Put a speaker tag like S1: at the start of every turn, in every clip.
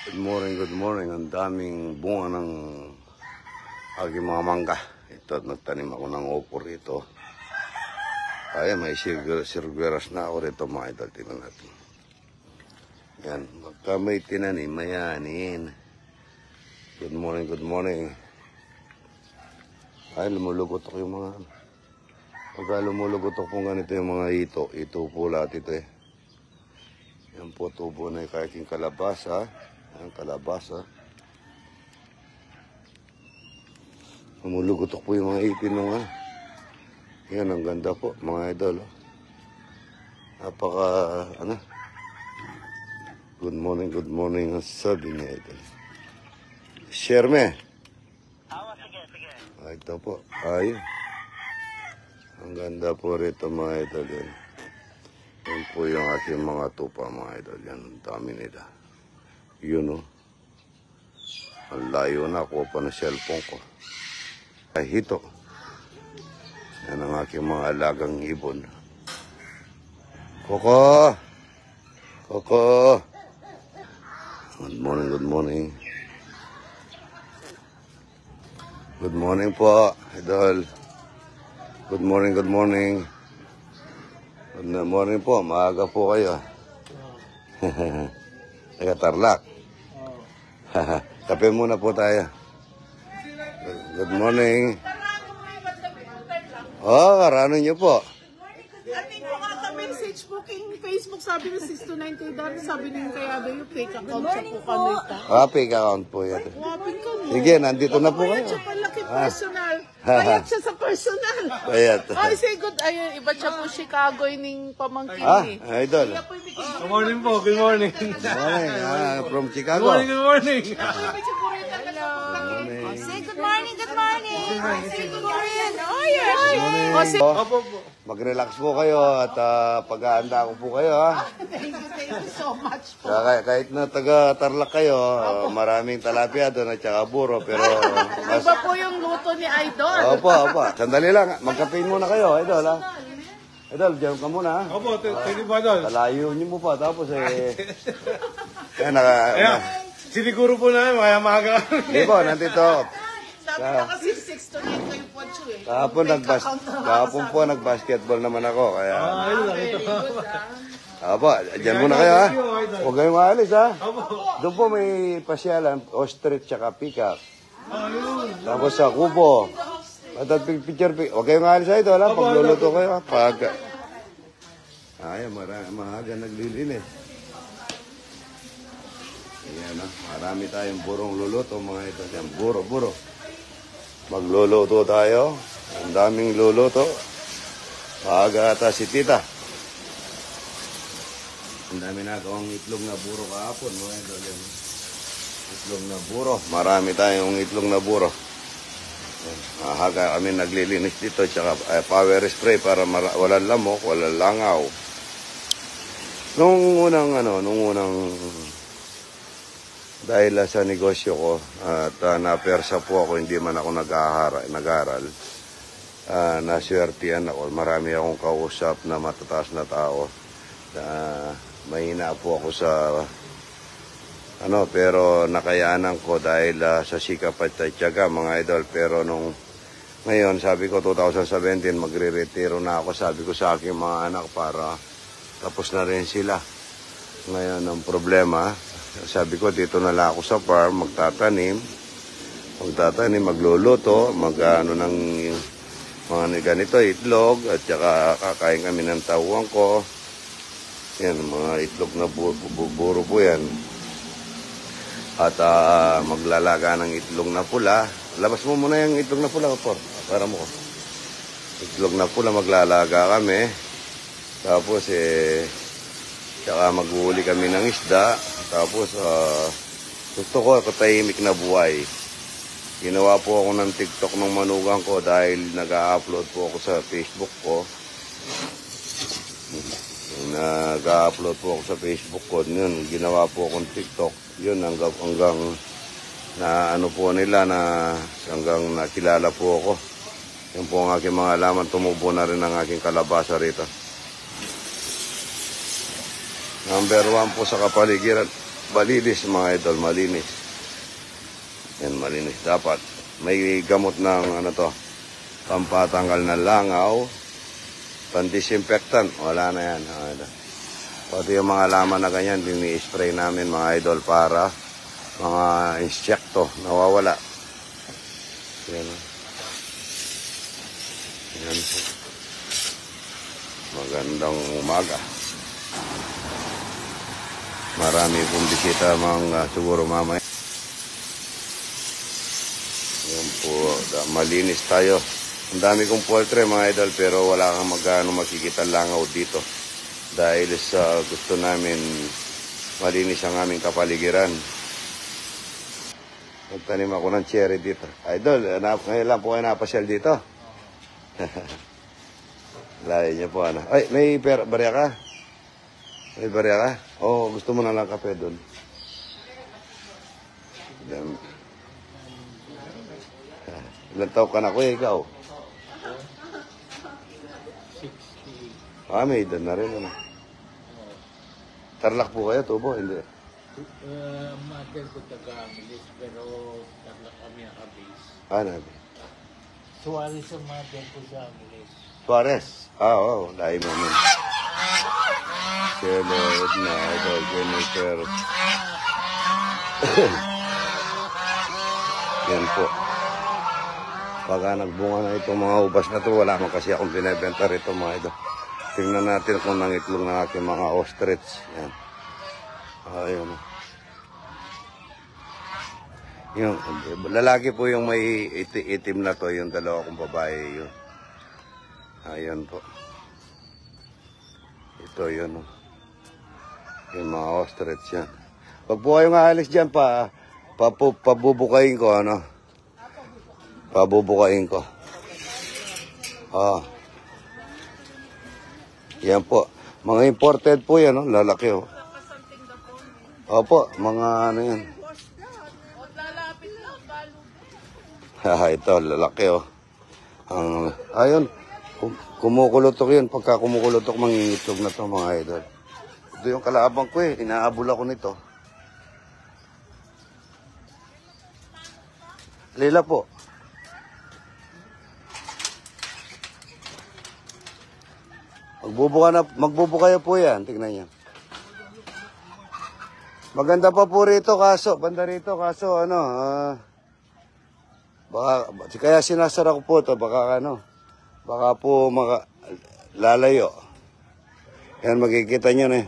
S1: Good morning, good morning. Ang daming bunga ng aking mga mangga. Ito, nagtanim ako ng opo rito. Kaya may sirgueras na ako rito mga idol. Tingnan natin. Yan, magka may tinanim, mayanin. Good morning, good morning. Ay, lumulugotok yung mga... Pagka lumulugotok kung ganito yung mga ito po lahat ito eh. Yan po, tubo na yung kaking kalabasa. Ang kalabasa. Lumulugotok po yung mga ipin ng yan, ang ganda po, mga idol. Napaka, good morning, ang sabi niya, idol. Share me. Sige. Ito po, ayun. Ang ganda po rito, mga idol. Yan po yung aking mga tupa, mga idol. Yan, ang dami nila. Yun, oh. Ang layo na, kuha pa ng cellphone ko. Ay, hito. Yan ang aking mga alagang ibon. Koko! Koko! Good morning, good morning. Good morning po, idol. Good morning, good morning. Good morning po, maaga po kayo. Taga-Tarlac. Kape muna po tayo. Good morning. Oh, karano niyo po.
S2: Ating ko nga sa message booking Facebook, sabi ng 629 dati, sabi niyo kaya ba yung fake account siya po kami ito.
S1: Fake account po yan.
S2: Wapin ka mo.
S1: Sige, nandito na po
S2: Bayad
S1: kayo.
S2: siya palaki personal. Bayad siya sa personal.
S1: Bayad.
S2: Ay, say good. Ayun, iba siya po Chicago ining pamangkin eh.
S1: Idol.
S2: Kaya po ibig
S3: Good morning po, good morning.
S1: Good morning, from Chicago.
S3: Good morning.
S4: Say good morning, good morning. Say good morning.
S2: Oh, yes. Oh, say,
S3: Opo po.
S1: Mag-relax po kayo at pag-aanda ko po kayo.
S2: thank you so much po.
S1: Kahit na taga-Tarlac kayo, maraming talapia doon at saka buro. Pero mas...
S2: Iba po yung luto ni Idol.
S1: Opo. Sandali lang. Magkapein muna kayo, idol. Ha? Idol, diyan ka muna. Ha?
S3: Opo, thank ba doon?
S1: Kalayo niyo mo pa. Tapos
S3: Siniguro po namin, kaya maaga.
S1: Di po, nandito.
S2: Sabi na kasi 6 to 9 kayo po, Chu eh.
S1: Kahapon po nag-basketball naman ako. Kaya,
S3: Ayun lang ito.
S1: opo, diyan muna kayo ha. Huwag kayong maalis ha. Doon po may pasyalan, ostrich tsaka peacock. Tapos sa kubo. At picture, huwag kayong maalis ha ito ha. Pagluluto kayo ha. Ay, maaga naglilinis. Ayan ha. Marami tayong burong luluto mga ito. Ayan, buro. Magluluto tayo. Ang daming luluto. Maaga ata si tita. Ang dami na akong itlog na buro kahapon. Mga ito, itlog na buro. Marami tayong itlog na buro. Maaga kami naglilinis dito. Tsaka power spray para walang lamok, walang langaw. Nung unang dahil sa negosyo ko at napersa po ako, hindi man ako nag-aaral, naswertihan ako. Marami akong kausap na matataas na tao. Mahina po ako sa pero nakayanan ko dahil sa sikap at tiyaga mga idol. Pero ngayon sabi ko 2017 magre-retiro na ako. Sabi ko sa aking mga anak para tapos na rin sila. Ngayon ang problema, sabi ko dito na lang ako sa farm, magtatanim, magluluto, ng mga ganito, itlog, at saka kakain kami ng tawang ko. Yan, mga itlog na buro po yan. At maglalaga ng itlog na pula. Labas mo muna yung itlog na pula, para mo ko. Itlog na pula, maglalaga kami. Tapos tsaka maghuhuli kami ng isda. Tapos gusto ko katahimik na buhay. Ginawa po ako ng TikTok ng manugang ko dahil nag-a-upload po ako sa Facebook ko. Nag-a-upload po ako sa Facebook ko. Yun, ginawa po akong TikTok. Yun hanggang na po nila hanggang nakilala po ako. Yan po ang aking mga alaman. Tumubo na rin ang aking kalabasa rito. Number 1 po sa kapaligiran. malinis mga idol, malinis. Yan, malinis. Dapat may gamot ng ano to, pampatanggal ng langaw, pandisinfectant, wala na yan mga idol. Pati yung mga laman na ganyan, dini-spray namin mga idol para mga insekto nawawala. Yan. Yan po. Magandang umaga. Marami pong bisita siguro mamaya. Yan po, malinis tayo. Ang dami kong poultry mga idol pero wala kang magkano makikita langaw dito. Dahil sa gusto namin malinis ang aming kapaligiran. Magtanim ako ng cherry dito. Idol, ngayon lang po kayo napasyal dito. Layo niya po ano. Ay, may barya ka? May barya ka? Oo, gusto mo na lang kape doon. Ilan taon ka na kuya, ikaw? 60. Ah, may edad na rin ano. Tarlak po kayo, tubo? Hindi.
S5: Mother ko taga-Amelis, pero Tarlac kami nakabase.
S1: Ah, nabi.
S5: Suwari sa mother ko sa Amelis.
S1: Suarez. Ah, oo. Lahi namin. Cielo, Edna, Idol, Jennifer. Yan po. Pagka nagbunga na itong mga ubas na to, wala man kasi akong binibenta rito mga idol. Tingnan natin kung nangitlog ng aking mga ostrich. Yan. Ayun. Yung, lalaki po yung may itim na to, yung dalawa kong babae yun. Ayun po. Ito yun. Yung mga ostrich yan. Pag po kayong aalis dyan, pabubukain ko, ano? Pabubukain ko. Ah. Yan po. Mga imported po yan, no? Lalaki, oh. Opo, mga ano yan. Ito, lalaki, oh. Ayun. Kumukulutok yun. Pagka kumukulutok, mangingitlog na to mga idol. Ito yung kalabang ko eh. Inaabol ako nito. Lila po. Magbubuka po yan. Tignan niya. Maganda pa po rito kaso. Banda rito kaso ano. Kaya sinasara ko po ito. Baka po lalayo. Yan, makikita nyo na eh.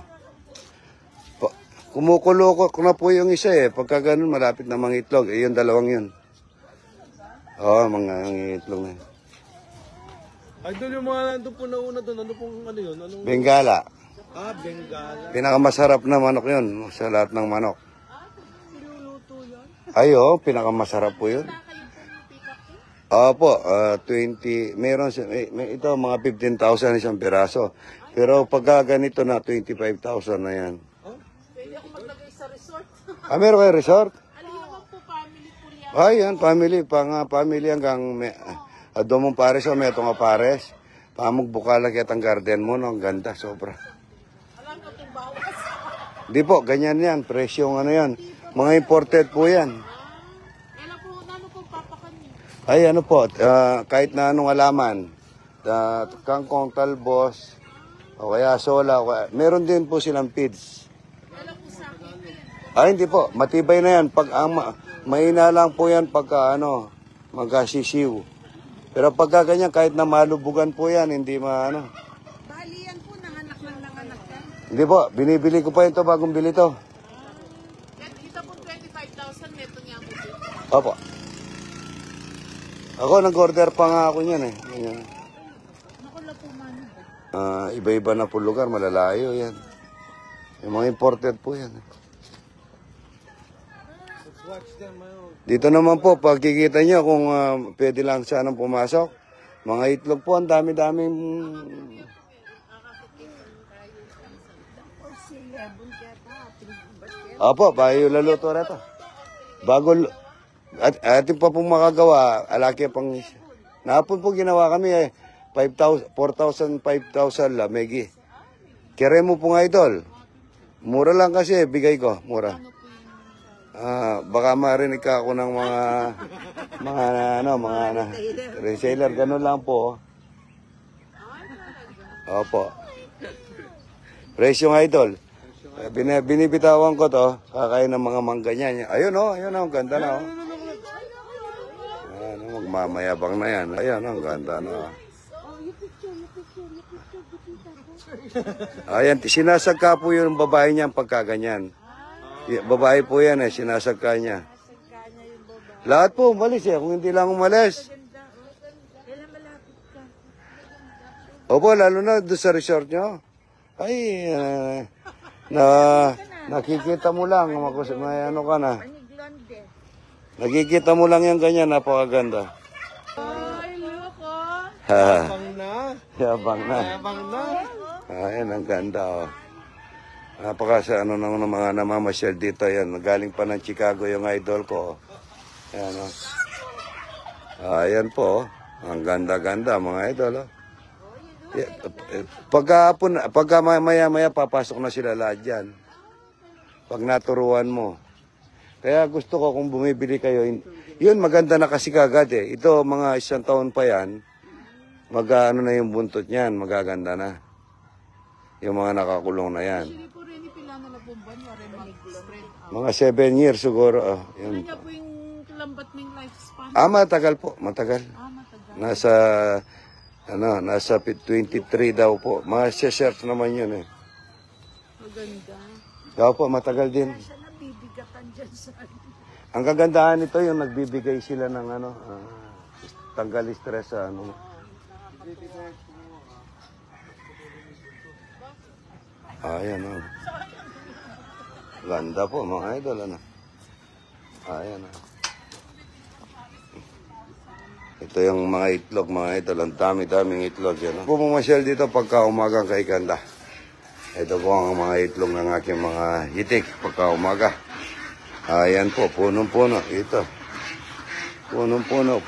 S1: Kumukulo ko na po yung isa eh. Pagka ganun, malapit na mangitlog. Eh, yung dalawang yun. Oo, mga itlog na yun.
S3: Idol, yung mga nandun po na una doon, ano pong ano yun? Anong...
S1: Bengala.
S3: Ah, Bengala.
S1: Pinakamasarap na manok yun sa lahat ng manok. Ay, oh, pinakamasarap po yun. Opo, 20, meron ito mga 15,000 isang piraso. Pero pagka ganito na 25,000 na yan.
S2: Pwede ako maglagay sa resort.
S1: Ah, meron kayo resort?
S2: Ano naman po, family po yan.
S1: Ay, yan, family hanggang domong pares o meto nga pares. Pamog bukala kitang garden mo, no? Ang ganda, sobra.
S2: Alam ko itong bawas.
S1: Di po, ganyan yan, presyong ano yan. Mga imported po yan.
S2: Kailan po, ano po papakan niyo?
S1: Ay, ano po, kahit na anong alaman, kangkong, talbos, o kaya sola, meron din po silang feeds.
S2: Kailan po sa akin?
S1: Ay, hindi po, matibay na yan. Mahina lang po yan pagka magkasisiw. Pero pagka ganyan, kahit na malubugan po yan, hindi maano.
S4: Bali yan po, nanganak yan.
S1: Hindi po, binibili ko pa ito bagong bili to.
S2: Ito po 25,000, neto niya mo dito.
S1: Opo. Ako, nag-order pa nga ako niyan eh. Ganyan.
S2: Nakula po man.
S1: Iba-iba na po lugar, malalayo yan. Yung mga imported po yan. Dito naman po, pagkikita nyo kung pwede lang sanang pumasok. Mga itlog po, ang dami-daming... Opo, bayo laluto na ito. Bago... Atin pa pong makagawa, alaki pang... Napon po ginawa kami eh. 4,000, 5,000 lamegi. Kere mo po nga idol. Mura lang kasi, bigay ko, mura.
S2: Ano po
S1: Baka marinig ka ako ng mga reseller, ganun lang po. Opo. Presyong idol. Binibitawan ko to, kakain ng mga mangga niya. Ayun oh, ganda na oh. Magmamayabang na yan. Ayun, ang ganda na. Ayan, sinasagka po yung babae niya pagkaganyan. Babae po yan sinasagka niya. Lahat po umalis kung hindi lang umalis. Opo, lalo na doon sa resort nyo. Ay, nakikita mo lang, may ano ka na. Nakikita mo lang yung ganyan, napakaganda.
S2: Ay, loko.
S3: Yabang na.
S1: Yabang na.
S3: Yabang na.
S1: Ayan, ang ganda oh. Napaka sa ano ng mga namamasyal dito, yan. Galing pa ng Chicago yung idol ko. Ayan oh. Ayan po, ang ganda-ganda mga idol oh. Pagka maya-maya papasok na sila lahat dyan. Pag naturuan mo. Kaya gusto ko kung bumibili kayo, yun maganda na kasi kagad Ito mga 1 taon pa yan, mag-ano na yung buntot niyan, magaganda na. Yung mga nakakulong na yan.
S2: Hindi po rin pila na labumban, wari mag-spread out.
S1: Mga 7 years siguro.
S2: Ano
S1: Yun.
S2: niya po yung lambat ng lifespan?
S1: Matagal po, matagal.
S2: Matagal.
S1: Nasa 23 daw po. Mga search naman yun
S2: Maganda.
S1: Daw po, matagal din. Ang kagandahan nito yung nagbibigay sila ng tanggal stress sa Ayan Ganda po mga idol Ayan Ito yung mga itlog mga idol. Ang dami-daming itlog yan. Pumasyal dito pagka umagang kay Ganda. Ito po ang mga itlog ng aking mga hitik pagka umaga. Ayan po, punong-puno. Ito. Punong-puno.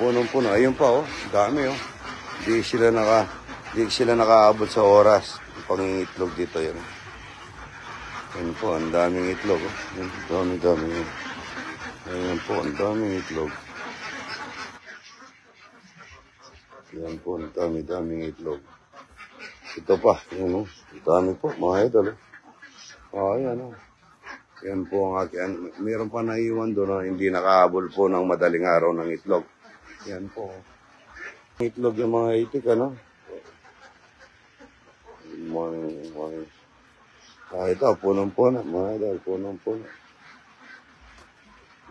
S1: Ayun pa dami Di sila nakaabot sa oras. Pangingitlog dito yan. Ayan po, ang daming itlog. Dami-dami. Ayan po, ang daming itlog. Ayan po, ang dami-daming itlog. Ito pa, ang dami po, mga idol. Ayan Yan po ang aking, mayroon pa naiwan doon na hindi nakahabol po ng madaling araw ng itlog. Yan po. Itlog yung mga itik, Morning. Ito, punong-puno, mga idol, punong-puno.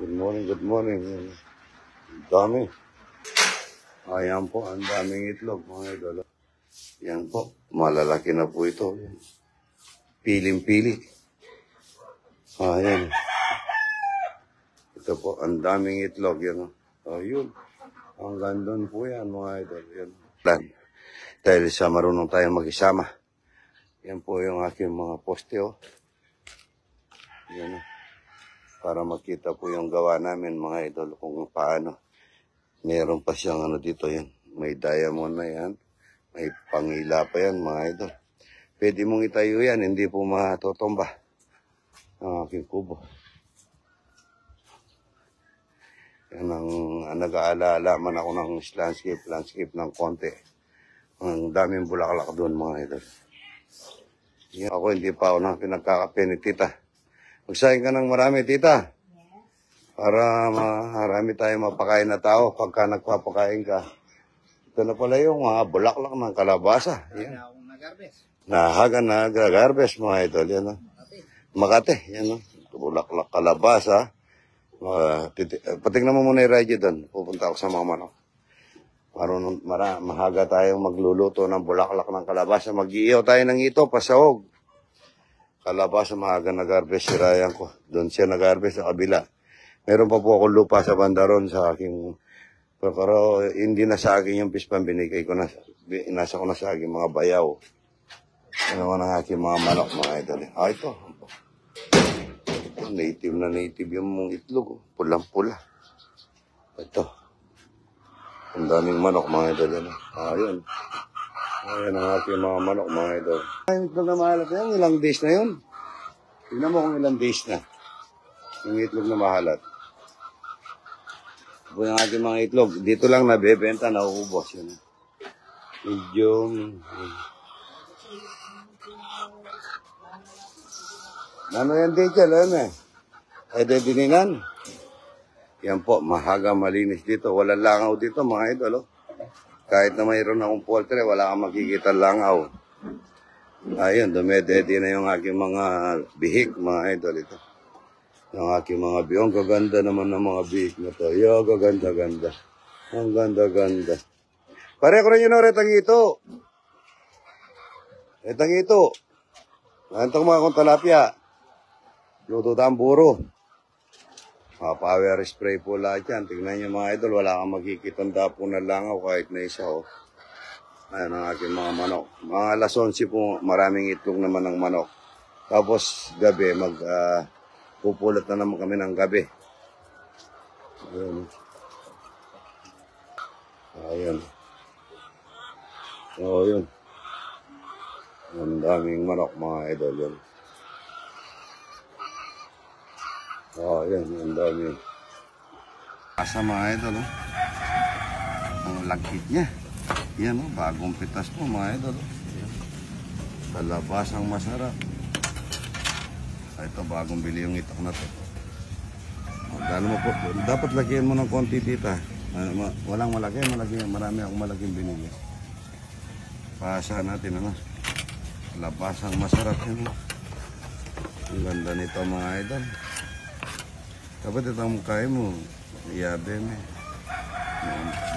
S1: Good morning. Dami. Ayan po, ang daming itlog, mga idol. Yan po, malalaki na po ito. Piling-pili. Ayan. Ito po, ang daming itlog, yan. Yun. Ang gandon po yan, mga idol. Yan. Dahil sa marunong tayong mag-isama. Yan po yung aking mga poste, Yan. Para makita po yung gawa namin, mga idol, kung paano. Meron pa siyang dito yan. May diamond na yan. May pangila pa yan, mga idol. Pwede mong itayo yan, hindi po matutumba ang aking kubo. Yan ang nag-aalaala man ako ng landscape ng konti. Ang daming bulaklak doon, mga idol. Yan. Ako hindi pa ako na pinagkakape ni tita. Magsahin ka ng marami, tita. Para marami tayong mapakain na tao pagka nagpapakain ka. Ito na pala yung mga bulaklak ng kalabasa. Yan. Nag-harvest mga idol. Yan, Makate. Yan, bulaklak kalabasa. Patignan mo muna yung radyo doon. Pupunta ako sa mga manok. Mahaga tayong magluluto ng bulaklak ng kalabasa. Mag-iiyaw tayo ng ito, pasahog. Kalabasa, mahaga nag-harvest si Ryan ko. Doon siya nag-harvest sa kabila. Meron pa po akong lupa sa bandaron sa aking... Pero hindi na sa akin yung pispan, binigay ko na. Inasa ko na sa aking mga bayaw. Ano naman ang aking mga manok, mga idol. Ito. Native yung mong itlog. Pulang-pula. Ito. Ang daming manok, mga idol. Ayun. Ayan ang aking mga manok, mga idol. Ay, itlog na mahalat na yan. Ilang days na yun. Tignan mo kung ilang days na. Yung itlog na mahalat. Ito yung aking mga itlog. Dito lang nabebenta, nauubos yun. Medium. Ano yan dito? Alam eh. Dininan. Yan po, mahaga, malinis dito. Walang langaw dito, mga idol. Oh. Kahit na mayroon akong poultry, wala kang makikita langaw. Ayun, dumedede na yung aking mga bihik, mga idol. Ito. Yung aking mga bihik. Ang gaganda naman ng mga bihik na to. Yo, gaganda-ganda. Ang ganda-ganda. Pare ko rin yun, retang ito. Retang ito. Antong mga kong talapia. Luto tamburo. Power spray po lahat yan. Tignan nyo mga idol, wala kang makikitang dapo na langaw kahit na isa. Oh. Ayan ang aking mga manok. Mga alas 11 po, maraming itlog naman ng manok. Tapos gabi, pupulot na naman kami ng gabi. Ayan. Ayan. So, yun. Ang daming manok mga idol yun. Yan. Ang dami. Asa mga idol, oh. Ang lagkit niya. Yan, oh. Bagong pitas po mga idol. Oh. Kalabasang masarap. Ito, bagong bili yung itak na to. Gano'n mo po. Dapat lagyan mo ng konti tita. Walang malaki. Marami akong malaking binili. Pasa natin, ano. Kalabasang masarap yan, oh. Ang ganda nito mga idol. Dapat ito ang mukha mo, iyabe mo.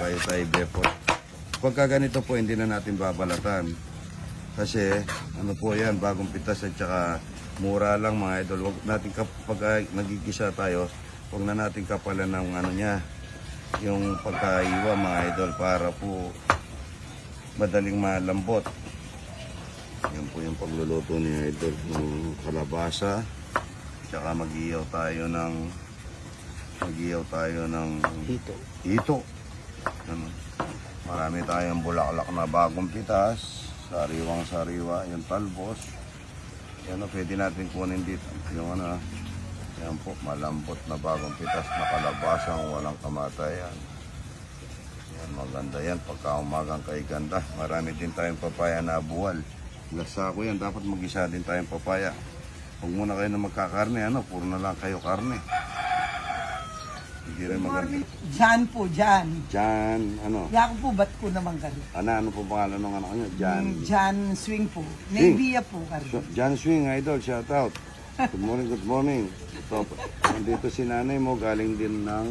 S1: Bayo tayo bepot. Pagka ganito po, hindi na natin babalatan. Kasi, ano po yan, bagong pitas at saka mura lang mga idol. Wag natin, pag nagigisa tayo, huwag na natin kapalan ng ano niya, yung pagkaiwa mga idol para po madaling malambot. Yan po yung pagluluto ni idol ng kalabasa. Tsaka mag-iyaw tayo ng hito. Ano? Marami tayong bulaklak na bagong pitas, sariwang-sariwa, yung talbos. Yan, pwede natin kunin dito. Yung ano, yan po, malambot na bagong pitas na kalabasang walang kamatayan. Yan, maganda yan. Pagka umagang kay ganda. Marami din tayong papaya na buwal. Lasa ko yan, dapat mag-isa din tayong papaya. Huwag muna kayo na magkakarne, ano, puro na lang kayo karne. Hindi rin maganda.
S6: Jan po, Jan.
S1: Jan, ano?
S6: Yako po, ba't ko naman kari?
S1: Ano po pangalan ng anak niyo? Jan.
S6: Jan Swing po. Nevia po kari.
S1: Jan Swing, idol, shout out. Good morning, good morning. So, nandito si nanay mo, galing din ng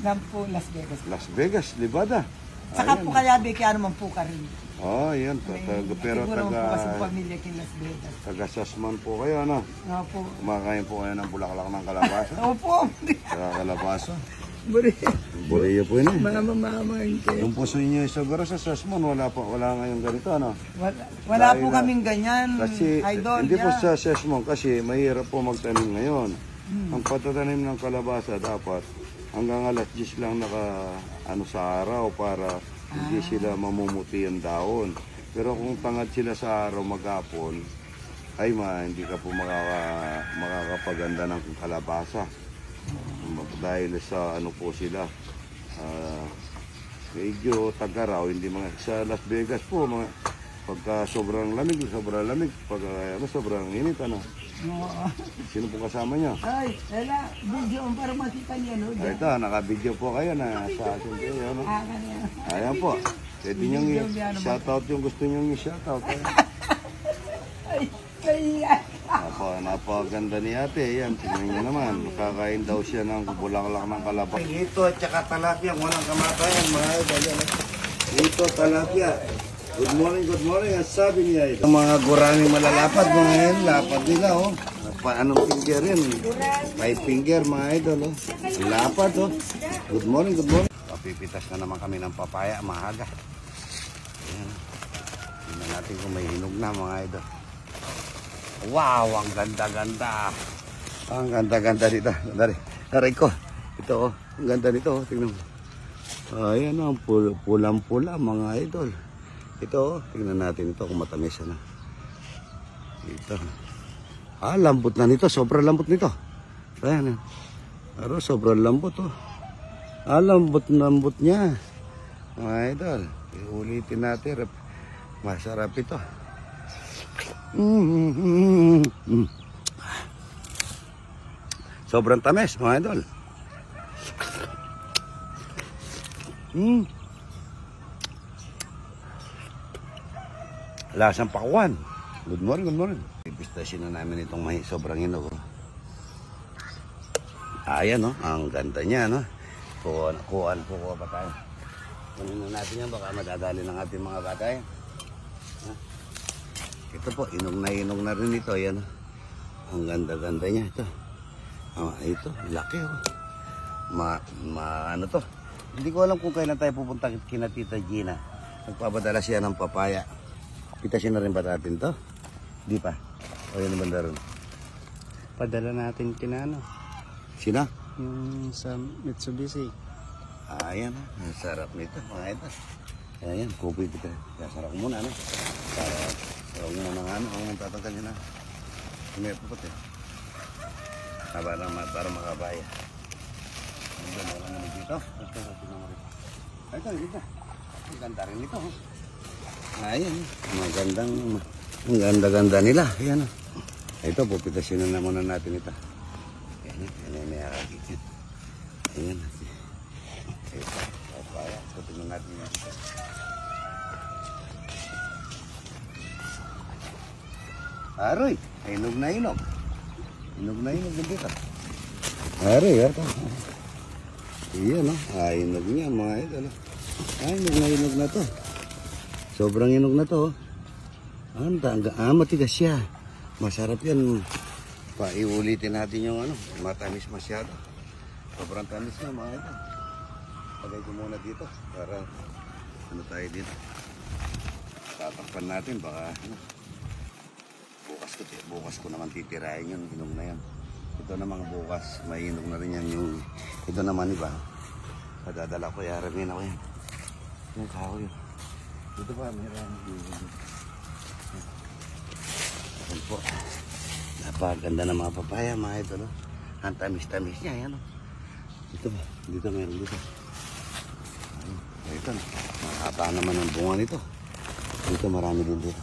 S6: Nan po, Las Vegas.
S1: Las Vegas, Nevada.
S6: Saka po kaya kaya naman po kari.
S1: Oh, yan. Pero
S6: siguro po kasi pamilya kin Las Vegas.
S1: taga-Sasman po kayo, ano?
S6: Opo.
S1: Kumakain po kayo ng bulaklak ng kalabasa.
S6: Opo.
S1: Saka kalabasa.
S6: Buri.
S1: Buriya po yun eh.
S6: Mama.
S1: Yung puso niyo siguro sa Sasman, wala ngayon ganito, ano?
S6: Wala po kaming ganyan.
S1: Kasi,
S6: Idol,
S1: hindi po sa Sasman, kasi mahirap po magtanim ngayon. Ang patatanim ng kalabasa dapat hanggang alas 10 lang sa araw para hindi sila mamumuti ang dahon. Pero kung tangad sila sa araw maghapon, ay hindi ka po makakapaganda ng kalabasa. Dahil sa ano po sila, medyo tagaraw, hindi sa Las Vegas po, pagka sobrang lamig, pagka sobrang init, ano? Sino po kasama niyo?
S6: Ay, wala. Video para makita niyo, no?
S1: Ito, naka-video po kayo na sa atin kayo, ano? Ayan po. Pwede niyong i-shoutout yung gusto niyong i-shoutout.
S6: Ay, kaya.
S1: Napaganda ni ate. Yan, tingnan niyo naman. Makakain daw siya ng bulaklak ng kalabasa. Ito at saka talapia. Walang kamatayan, mga idol. Ito, talapia. Good morning. Ang sabi niya ito. Mga guraming malalapad, mga yan. Lapad nila, oh. Anong finger yan? 5 finger, mga idol, oh. Lapad, oh. Good morning. Papipitas na naman kami ng papaya, mahaga. Ayan. Tingnan natin kung may hinog na, mga idol. Wow, ang ganda-ganda. Ang ganda-ganda dito. Daray ko. Ito, oh. Ang ganda nito, oh. Tingnan mo. Ayan, oh. Pulang-pula, mga idol. Ito, tingnan natin ito kung matamis na. Ito. Lambot na nito. Sobrang lambot nito. Ayan. Pero sobrang lambot oh. Lambot niya. Mga idol, iulitin natin. Masarap ito. Sobrang tamis, mga idol. Lasang pakwan. Good morning, good morning. Ipistasin na namin itong sobrang hinog. Ayan, no? Ang ganda niya, no? Kuhaan pa tayo. Kunin na natin yan, baka madadali ng ating mga bata yan. Ito po, inog na rin ito. Ayan, no? Ang ganda-ganda niya ito. Ito, laki, oh. Ano to? Hindi ko alam kung kailan tayo pupunta kina Tita Gina. Nagpapadala siya ng papaya. Pitasin na rin ba natin to? Di pa. O yun ang banda rin.
S5: Padala natin kina ano?
S1: Sina?
S5: Yung sa Mitsubishi.
S1: Ayan, ang sarap nito, mga ito. Ayan, kupi ito. Sarap ko muna, ano? Para, huwag mo na nga, ano? Huwag mong tatangkan yun, ha? May pupot, eh. Para makabaya. Ito, wala naman dito. Ito, dito. Ang ganda rin ito, ha? Ayan, ang ganda-ganda nila. Ayan, ito, pupitasin na muna natin ito. Ayan, may akakit. Ayan, ito, papaya. Tingnan natin yan. Aroy, inog na inog. Inog na inog din dito. Aroy, ito. Iyan, no? Inog niya, mga ito. Inog na inog na to. Sobrang inog na to. Matigas siya. Masarap yan. Paiulitin natin yung ano, matamis masyado. Sobrang tamis na, mga ito. Pagay ko muna dito para ano tayo dito. Tatakpan natin baka ano. Bukas ko naman titirahin yun, inog na yan. Ito naman bukas, may inog na rin yan yung ito naman iba. Padadala ko, yaramin ako yan. Yung kahoy. Dito ba, mayroon. Ayan po. Napaganda ng mga papaya, mga ito, no? Ang tamis-tamis niya, yan, no? Dito ba? Dito mayroon dito. Ito, mahaba naman ang bunga nito. Dito marami din dito.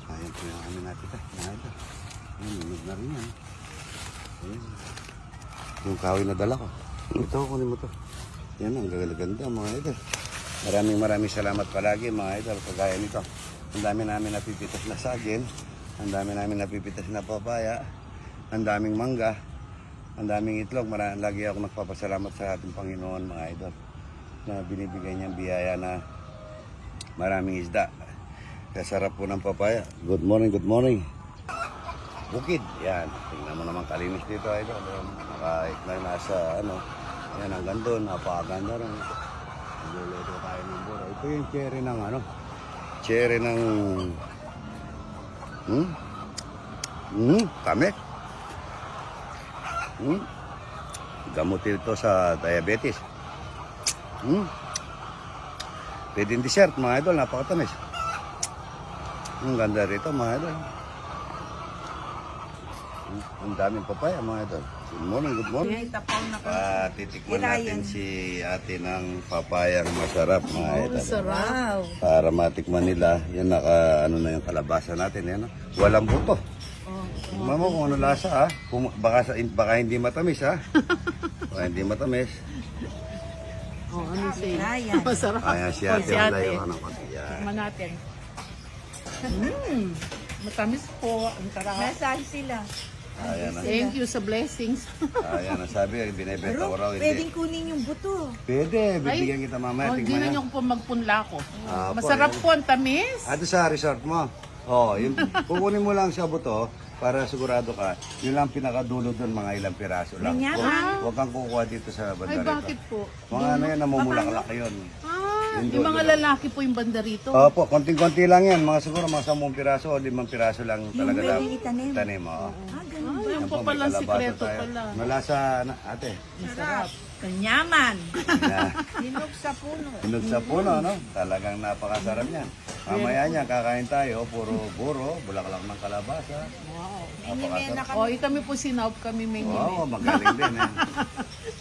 S1: Ayan po yung amin natin ito. Ito. Ayan, inog na rin yan. Ayan. Yung kahoy na dala ko. Ito, kunin mo to. Yan, ang gaganda mga ito. Maraming salamat palagi mga idol. Kagaya nito. Ang dami namin napipitas na saging. Ang dami namin napipitas na papaya. Ang daming mangga. Ang daming itlog. Lagi ako nagpapasalamat sa ating Panginoon mga idol. Na binibigay niyang biyaya na maraming isda. Kaya sarap po ng papaya. Good morning, good morning. Bukid. Yan. Tingnan mo naman kalinis dito idol. Kahit na nasa ano. Yan ang ganda. Napakaganda rin. Luluto tayo ng buro. Ito yung cherry ng ano. Cherry ng Tamek. Gamot ito sa diabetes. Pwedeng dessert mga idol. Napakatamis. Ang ganda rito mga idol. Ang daming papaya mga idol. Good morning, good morning. Titikman natin si ate ng papayang masarap mga idol.
S2: Sarap.
S1: Para matikman nila, yan ano na yung kalabasa natin. Yan, walang buto. Mama kung ano lasa ha. Baka hindi matamis ha. Baka hindi matamis.
S2: Ano siya? Masarap.
S1: Ayan si ate. Wala yung ano.
S2: Tikman natin. Matamis po. Ang sarap.
S4: Nasaan sila?
S1: Ayan na.
S2: Thank you sa blessings.
S1: Ayan na sabi, binibenta ko raw.
S4: Pwedeng kunin yung buto.
S1: Pwede, bibigyan kita mamaya.
S2: Hindi na niyo po magpunla ko.
S1: Ah,
S2: Masarap po ang tamis.
S1: Ato sa resort mo. Yun, kukunin mo lang sa buto para sigurado ka. Yun lang pinakadulo doon, mga ilang piraso lang. Huwag kang kukuha dito sa banda
S2: Ay,
S1: rito.
S2: bakit po?
S1: Mga ano yan, namumulaklak yun.
S2: Yung mga lalaki po yung banda rito.
S1: Opo, konting-konti lang yan. Siguro mga 10 piraso o 5 piraso lang talaga daw.
S4: pwedeng itanim.
S1: Tanim, oo.
S2: Yung po palang sikreto pala.
S1: Malasa, ate.
S2: Masarap.
S4: Kanyaman.
S1: Yan.
S4: Hinog sa puno.
S1: Hinog sa puno, no? Talagang napakasarap yan. Mamaya niya, kakain tayo, puro buro, bulaklak ng kalabasa. Napakasarap.
S2: O, kami po sinaup kami may
S1: Oo, magaling din. Eh.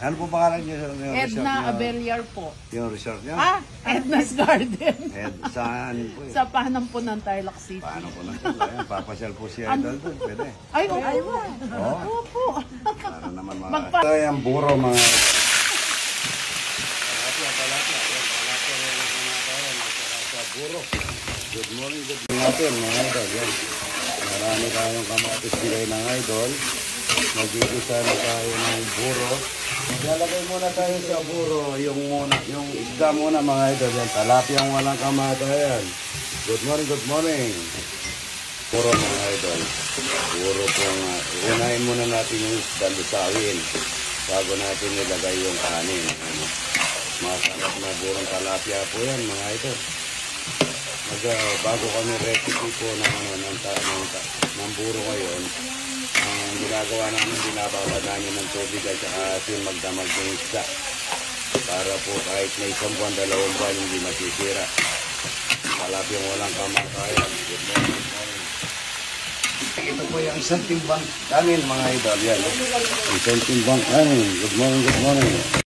S1: Ano po pangalan niyo? Yung resort
S2: Edna
S1: niyo?
S2: Abeliar po.
S1: Yung resort niyo?
S2: Edna's Garden.
S1: Saan po yun?
S2: Sa Panam po ng Tarlac City.
S1: Paano po na sila? Ayan, papasyal po si Idol doon. Pwede.
S2: Ay, opo.
S1: Oo.
S2: Opo.
S1: Para naman mga... Ito yung buro mga... Palapya. Yan, palapya na yung kumakain. At saka sa buro. Good morning natin mga idol. Yan. Marami tayong kamatis bigay ng idol. Nag-iisa na tayo ng buro. Lalagay muna tayo sa buro. Yung isda muna mga idol. Yan, talapyang walang kamatayan. Good morning. Buro mga idol. Buro pong unahin muna natin yung isda lusawin bago natin nilagay yung kanin. Masarap na burong talapia po yan mga idol. Bago kami recipe po ng buro ngayon, ang ginagawa namin, binababad namin ng tubig at saka asin magdamag ng isda para po kahit na 1 buwan, 2 buwan hindi masisira. Talapyang walang kamatayan. Good morning. Ito po yung isang timbang kanin mga idol. Yan, isang timbang kanin. Good morning.